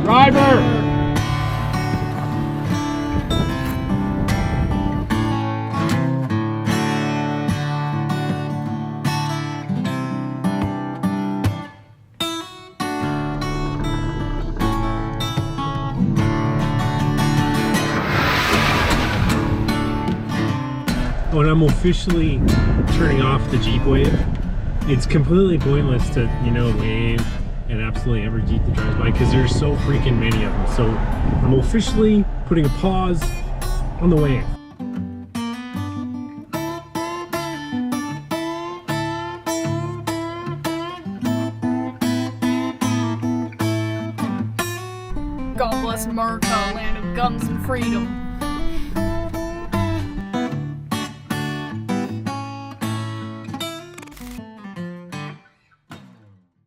Driver! When I'm officially turning off the Jeep wave, it's completely pointless to, wave at absolutely every Jeep that drives by because there's so freaking many of them. So I'm officially putting a pause on the wave. God bless America, land of guns and freedom.